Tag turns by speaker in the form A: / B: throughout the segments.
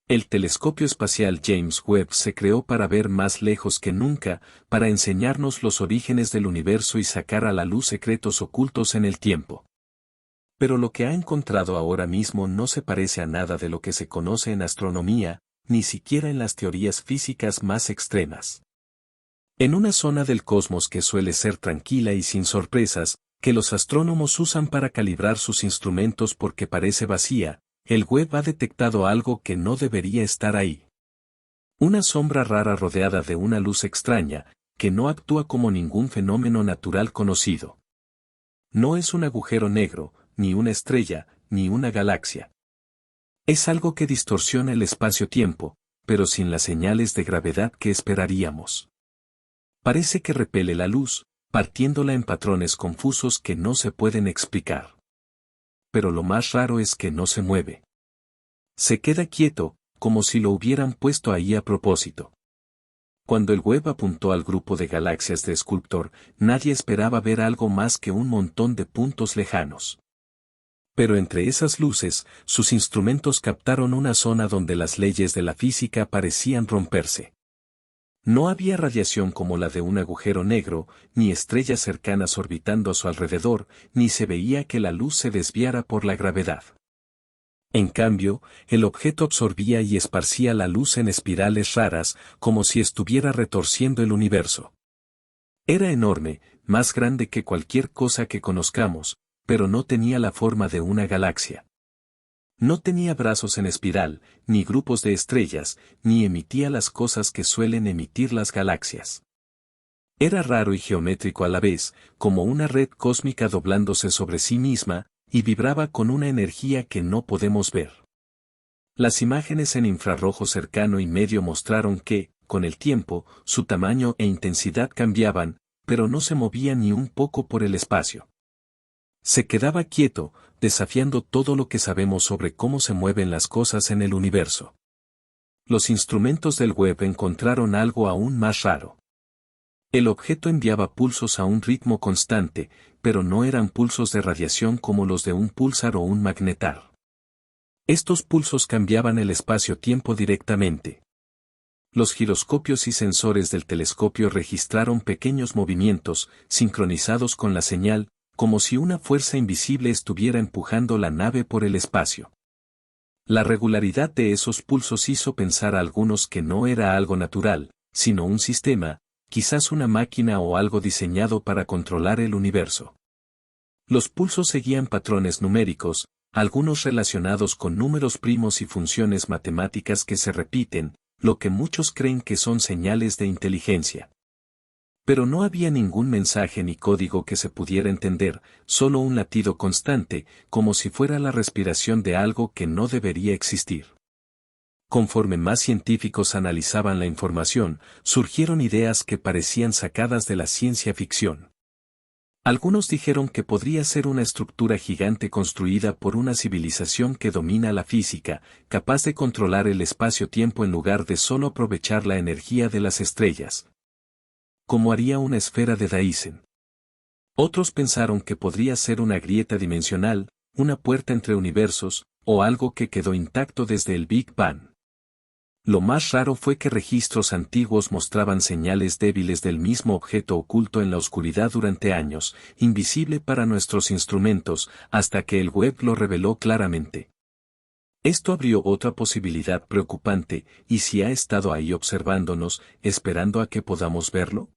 A: El telescopio espacial James Webb se creó para ver más lejos que nunca, para enseñarnos los orígenes del universo y sacar a la luz secretos ocultos en el tiempo. Pero lo que ha encontrado ahora mismo no se parece a nada de lo que se conoce en astronomía, ni siquiera en las teorías físicas más extremas. En una zona del cosmos que suele ser tranquila y sin sorpresas, que los astrónomos usan para calibrar sus instrumentos porque parece vacía, el Webb ha detectado algo que no debería estar ahí. Una sombra rara rodeada de una luz extraña, que no actúa como ningún fenómeno natural conocido. No es un agujero negro, ni una estrella, ni una galaxia. Es algo que distorsiona el espacio-tiempo, pero sin las señales de gravedad que esperaríamos. Parece que repele la luz, partiéndola en patrones confusos que no se pueden explicar. Pero lo más raro es que no se mueve. Se queda quieto, como si lo hubieran puesto ahí a propósito. Cuando el Webb apuntó al grupo de galaxias de Sculptor, nadie esperaba ver algo más que un montón de puntos lejanos. Pero entre esas luces, sus instrumentos captaron una zona donde las leyes de la física parecían romperse. No había radiación como la de un agujero negro, ni estrellas cercanas orbitando a su alrededor, ni se veía que la luz se desviara por la gravedad. En cambio, el objeto absorbía y esparcía la luz en espirales raras, como si estuviera retorciendo el universo. Era enorme, más grande que cualquier cosa que conozcamos, pero no tenía la forma de una galaxia. No tenía brazos en espiral, ni grupos de estrellas, ni emitía las cosas que suelen emitir las galaxias. Era raro y geométrico a la vez, como una red cósmica doblándose sobre sí misma, y vibraba con una energía que no podemos ver. Las imágenes en infrarrojo cercano y medio mostraron que, con el tiempo, su tamaño e intensidad cambiaban, pero no se movía ni un poco por el espacio. Se quedaba quieto, desafiando todo lo que sabemos sobre cómo se mueven las cosas en el universo. Los instrumentos del Webb encontraron algo aún más raro. El objeto enviaba pulsos a un ritmo constante, pero no eran pulsos de radiación como los de un púlsar o un magnetar. Estos pulsos cambiaban el espacio-tiempo directamente. Los giroscopios y sensores del telescopio registraron pequeños movimientos, sincronizados con la señal, como si una fuerza invisible estuviera empujando la nave por el espacio. La regularidad de esos pulsos hizo pensar a algunos que no era algo natural, sino un sistema, quizás una máquina o algo diseñado para controlar el universo. Los pulsos seguían patrones numéricos, algunos relacionados con números primos y funciones matemáticas que se repiten, lo que muchos creen que son señales de inteligencia. Pero no había ningún mensaje ni código que se pudiera entender, solo un latido constante, como si fuera la respiración de algo que no debería existir. Conforme más científicos analizaban la información, surgieron ideas que parecían sacadas de la ciencia ficción. Algunos dijeron que podría ser una estructura gigante construida por una civilización que domina la física, capaz de controlar el espacio-tiempo en lugar de solo aprovechar la energía de las estrellas. Como haría una esfera de Dyson. Otros pensaron que podría ser una grieta dimensional, una puerta entre universos, o algo que quedó intacto desde el Big Bang. Lo más raro fue que registros antiguos mostraban señales débiles del mismo objeto oculto en la oscuridad durante años, invisible para nuestros instrumentos, hasta que el Webb lo reveló claramente. Esto abrió otra posibilidad preocupante, ¿y si ha estado ahí observándonos, esperando a que podamos verlo?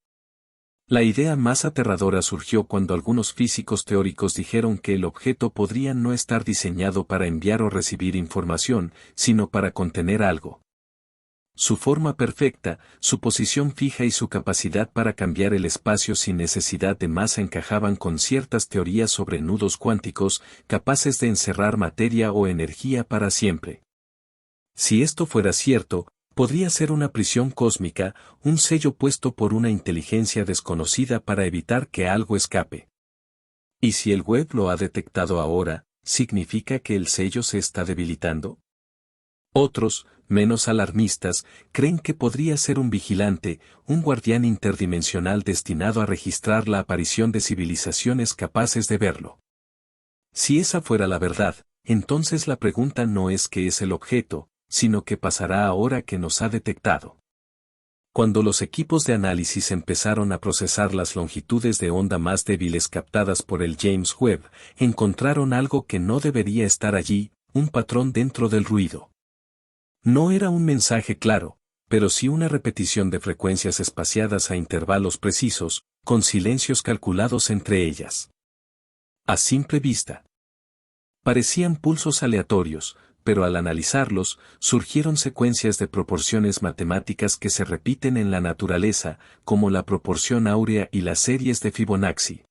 A: La idea más aterradora surgió cuando algunos físicos teóricos dijeron que el objeto podría no estar diseñado para enviar o recibir información, sino para contener algo. Su forma perfecta, su posición fija y su capacidad para cambiar el espacio sin necesidad de masa encajaban con ciertas teorías sobre nudos cuánticos, capaces de encerrar materia o energía para siempre. Si esto fuera cierto, podría ser una prisión cósmica, un sello puesto por una inteligencia desconocida para evitar que algo escape. ¿Y si el Webb lo ha detectado ahora, significa que el sello se está debilitando? Otros, menos alarmistas, creen que podría ser un vigilante, un guardián interdimensional destinado a registrar la aparición de civilizaciones capaces de verlo. Si esa fuera la verdad, entonces la pregunta no es qué es el objeto, sino que pasará ahora que nos ha detectado. Cuando los equipos de análisis empezaron a procesar las longitudes de onda más débiles captadas por el James Webb, encontraron algo que no debería estar allí, un patrón dentro del ruido. No era un mensaje claro, pero sí una repetición de frecuencias espaciadas a intervalos precisos, con silencios calculados entre ellas. A simple vista, parecían pulsos aleatorios, pero al analizarlos, surgieron secuencias de proporciones matemáticas que se repiten en la naturaleza, como la proporción áurea y las series de Fibonacci.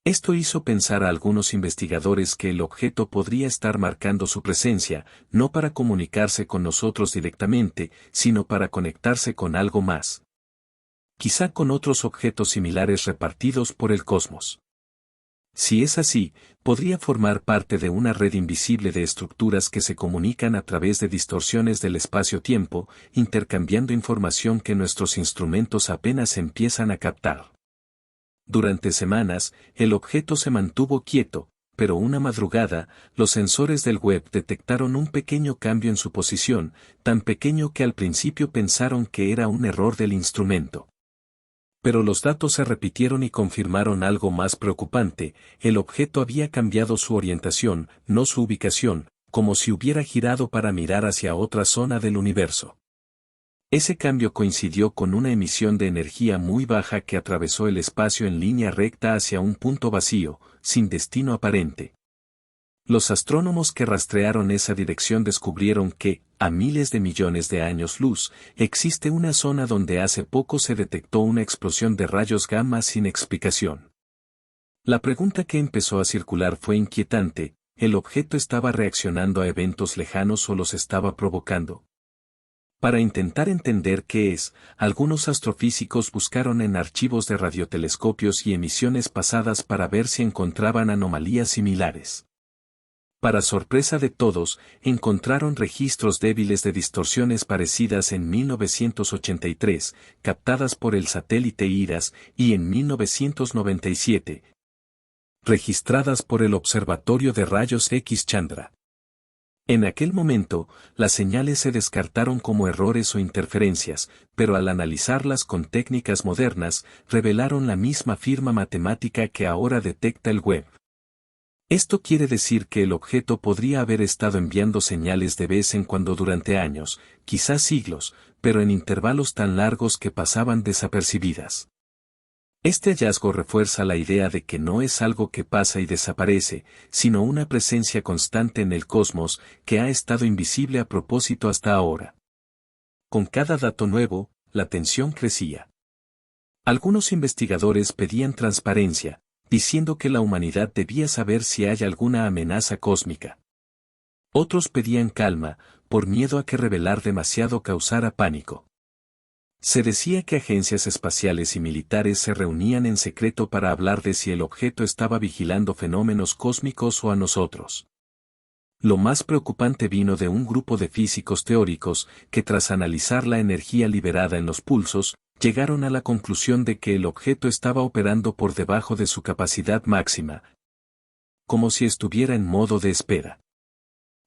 A: Esto hizo pensar a algunos investigadores que el objeto podría estar marcando su presencia, no para comunicarse con nosotros directamente, sino para conectarse con algo más. Quizá con otros objetos similares repartidos por el cosmos. Si es así, podría formar parte de una red invisible de estructuras que se comunican a través de distorsiones del espacio-tiempo, intercambiando información que nuestros instrumentos apenas empiezan a captar. Durante semanas, el objeto se mantuvo quieto, pero una madrugada, los sensores del Webb detectaron un pequeño cambio en su posición, tan pequeño que al principio pensaron que era un error del instrumento. Pero los datos se repitieron y confirmaron algo más preocupante: el objeto había cambiado su orientación, no su ubicación, como si hubiera girado para mirar hacia otra zona del universo. Ese cambio coincidió con una emisión de energía muy baja que atravesó el espacio en línea recta hacia un punto vacío, sin destino aparente. Los astrónomos que rastrearon esa dirección descubrieron que, a miles de millones de años luz, existe una zona donde hace poco se detectó una explosión de rayos gamma sin explicación. La pregunta que empezó a circular fue inquietante: ¿el objeto estaba reaccionando a eventos lejanos o los estaba provocando? Para intentar entender qué es, algunos astrofísicos buscaron en archivos de radiotelescopios y emisiones pasadas para ver si encontraban anomalías similares. Para sorpresa de todos, encontraron registros débiles de distorsiones parecidas en 1983, captadas por el satélite IRAS, y en 1997, registradas por el Observatorio de Rayos X Chandra. En aquel momento, las señales se descartaron como errores o interferencias, pero al analizarlas con técnicas modernas, revelaron la misma firma matemática que ahora detecta el Webb. Esto quiere decir que el objeto podría haber estado enviando señales de vez en cuando durante años, quizás siglos, pero en intervalos tan largos que pasaban desapercibidas. Este hallazgo refuerza la idea de que no es algo que pasa y desaparece, sino una presencia constante en el cosmos que ha estado invisible a propósito hasta ahora. Con cada dato nuevo, la tensión crecía. Algunos investigadores pedían transparencia, diciendo que la humanidad debía saber si hay alguna amenaza cósmica. Otros pedían calma, por miedo a que revelar demasiado causara pánico. Se decía que agencias espaciales y militares se reunían en secreto para hablar de si el objeto estaba vigilando fenómenos cósmicos o a nosotros. Lo más preocupante vino de un grupo de físicos teóricos que, tras analizar la energía liberada en los pulsos, llegaron a la conclusión de que el objeto estaba operando por debajo de su capacidad máxima, como si estuviera en modo de espera.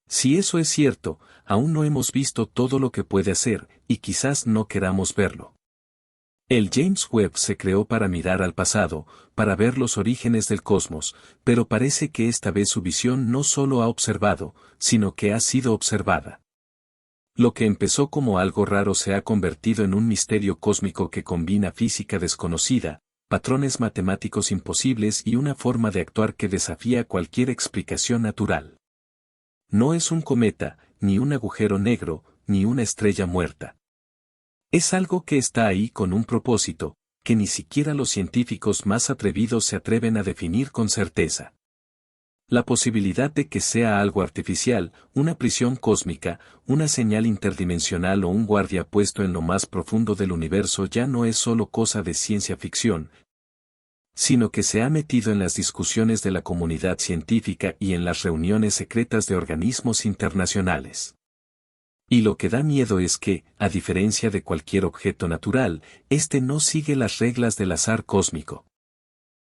A: Si eso es cierto, aún no hemos visto todo lo que puede hacer, y quizás no queramos verlo. El James Webb se creó para mirar al pasado, para ver los orígenes del cosmos, pero parece que esta vez su visión no solo ha observado, sino que ha sido observada. Lo que empezó como algo raro se ha convertido en un misterio cósmico que combina física desconocida, patrones matemáticos imposibles y una forma de actuar que desafía cualquier explicación natural. No es un cometa, ni un agujero negro, ni una estrella muerta. Es algo que está ahí con un propósito, que ni siquiera los científicos más atrevidos se atreven a definir con certeza. La posibilidad de que sea algo artificial, una prisión cósmica, una señal interdimensional o un guardia puesto en lo más profundo del universo ya no es solo cosa de ciencia ficción, sino que se ha metido en las discusiones de la comunidad científica y en las reuniones secretas de organismos internacionales. Y lo que da miedo es que, a diferencia de cualquier objeto natural, este no sigue las reglas del azar cósmico.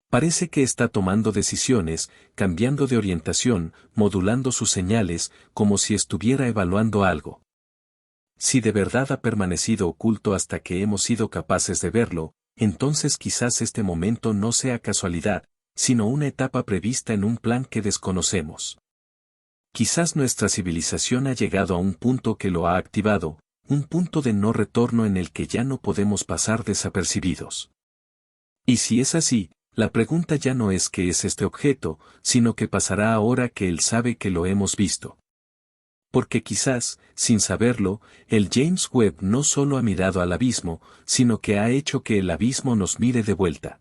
A: Parece que está tomando decisiones, cambiando de orientación, modulando sus señales, como si estuviera evaluando algo. Si de verdad ha permanecido oculto hasta que hemos sido capaces de verlo, entonces quizás este momento no sea casualidad, sino una etapa prevista en un plan que desconocemos. Quizás nuestra civilización ha llegado a un punto que lo ha activado, un punto de no retorno en el que ya no podemos pasar desapercibidos. Y si es así, la pregunta ya no es qué es este objeto, sino qué pasará ahora que él sabe que lo hemos visto. Porque quizás, sin saberlo, el James Webb no solo ha mirado al abismo, sino que ha hecho que el abismo nos mire de vuelta.